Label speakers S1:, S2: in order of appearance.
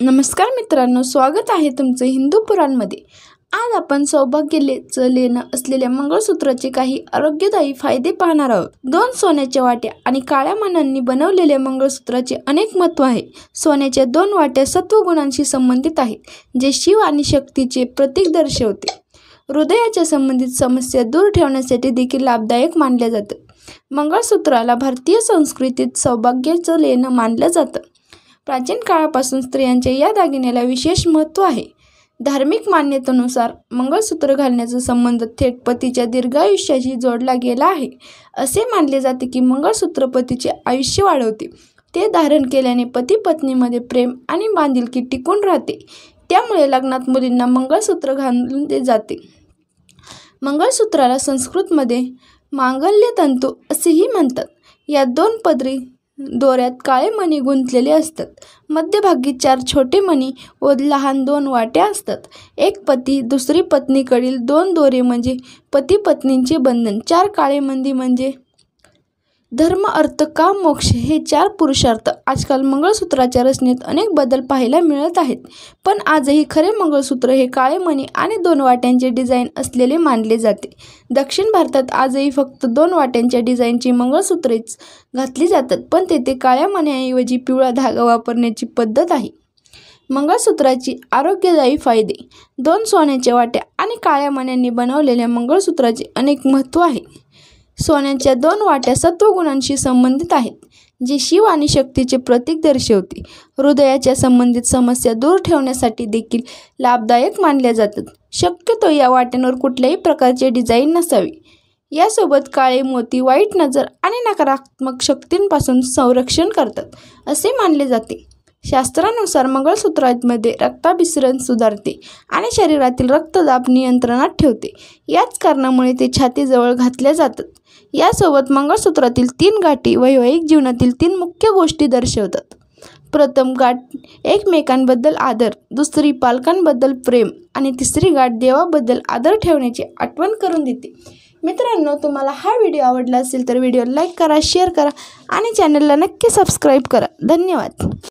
S1: नमस्कार मित्रांनो, स्वागत आहे तुमचं हिंदू पुराणमध्ये। आज आपण सौभाग्याचं लेणं असलेल्या मंगळसूत्राचे काही आरोग्यदायी फायदे पाहणार आहोत। 2 सोन्याच्या वाट्या आणि काळ्या मण्यांनी बनवलेल्या मंगळसूत्राचे अनेक महत्त्व आहे। सोन्याच्या 2 वाट्या सत्वगुणांशी संबंधित आहेत, जे शिव आणि शक्तीचे प्रतीक दर्शवते। हृदयाच्या संबंधित समस्या दूर ठेवण्यासाठी देखील लाभदायक मानले जातात। मंगळसूत्राला भारतीय संस्कृतीत सौभाग्याचं लेणं मानलं जातं। प्राचीन काळापासून स्त्रियांच्या या दागिन्याला विशेष महत्त्व आहे। धार्मिक मान्यतेनुसार मंगळसूत्र घालण्याचा संबंध थेट पतीच्या दीर्घायुष्याशी जोडला गेला आहे। असे मानले जाते की मंगळसूत्र पतीचे आयुष्य वाढवते। ते धारण केल्याने पती पत्नीमध्ये प्रेम आणि बांधिलकी टिकून राहते। त्यामुळे लग्नात मुलींना मंगळसूत्र घालून जाते। मंगळसूत्राला संस्कृतमध्ये मांगल्यतंतू असेही म्हणतात। या 2 पदरी दोऱ्यात काळे मणी गुंतलेले असतात। मध्यभागी 4 छोटे मणी व लहान 2 वाट्या असतात। एक पती दुसरी पत्नीकडील 2 दोरे म्हणजे पती पत्नींचे बंधन। 4 काळे मणी म्हणजे धर्म, अर्थ, काम, मोक्ष हे 4 पुरुषार्थ। आजकाल मंगळसूत्राच्या रचनेत अनेक बदल पाहायला मिळत आहेत, पण आजही खरे मंगळसूत्र हे काळे मणी आणि 2 वाट्यांचे डिझाईन असलेले मानले जाते। दक्षिण भारतात आजही फक्त 2 वाट्यांच्या डिझाईनची मंगळसूत्रेच घातली जातात, पण तेथे काळ्या मण्याऐवजी पिवळा धागा वापरण्याची पद्धत आहे। मंगळसूत्राची आरोग्यदायी फायदे। 2 सोन्याच्या वाट्या आणि काळ्या मण्यांनी बनवलेल्या मंगळसूत्राचे अनेक महत्त्व आहे। सोन्याच्या 2 वाट्या सत्वगुणांशी संबंधित आहेत, जे शिव आणि शक्तीचे प्रतीक दर्शवते। हृदयाच्या संबंधित समस्या दूर ठेवण्यासाठी देखील लाभदायक मानल्या जातात। शक्यतो या वाट्यांवर कुठल्याही प्रकारचे डिझाईन नसावे। यासोबत काळे मोती वाईट नजर आणि नकारात्मक शक्तींपासून संरक्षण करतात, असे मानले जाते। शास्त्रानुसार मंगळसूत्रामध्ये रक्ताभिसरण सुधारते आणि शरीरातील रक्तदाब नियंत्रणात ठेवते। याच कारणामुळे ते छातीजवळ घातल्या जातात। यासोबत मंगळसूत्रातील 3 गाठी वैवाहिक जीवनातील 3 मुख्य गोष्टी दर्शवतात। प्रथम गाठ एकमेकांबद्दल आदर, दुसरी पालकांबद्दल प्रेम आणि तिसरी गाठ देवाबद्दल आदर ठेवण्याची आठवण करून देते। मित्रांनो, तुम्हाला हा व्हिडिओ आवडला असेल तर व्हिडिओ लाईक करा, शेअर करा आणि चॅनलला नक्की सबस्क्राईब करा। धन्यवाद।